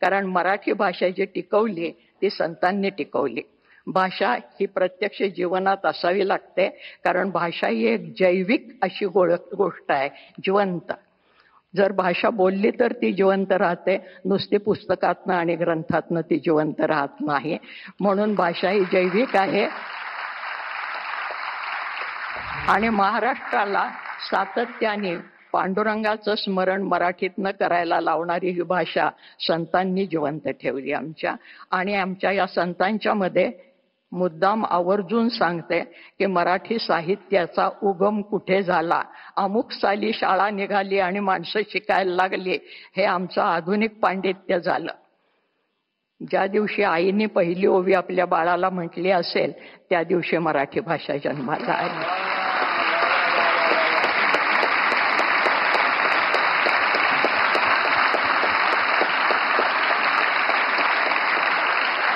कारण मराठी भाषा जी टिकवली ती संतांनी टिकवली. भाषा ही प्रत्यक्ष जीवनात असावी लागते, कारण भाषा ही एक जैविक अशी गोष्ट आहे, जिवंत. जर भाषा बोलली तर ती जिवंत राहते, नुसती पुस्तकातनं आणि ग्रंथातनं ती जिवंत राहत नाही. म्हणून भाषा ही जैविक आहे. आणि महाराष्ट्राला सातत्याने पांडुरंगाचं स्मरण मराठीतनं करायला लावणारी ही भाषा संतांनी जिवंत ठेवली आमच्या. आणि आमच्या या संतांच्या मध्ये मुद्दाम आवर्जून सांगते की मराठी साहित्याचा उगम कुठे झाला, अमुक साली शाळा निघाली आणि माणसं शिकायला लागली, हे आमचं आधुनिक पांडित्य झालं. ज्या दिवशी आईने पहिली ओवी आपल्या बाळाला म्हटली असेल त्या दिवशी मराठी भाषा जन्माला आली.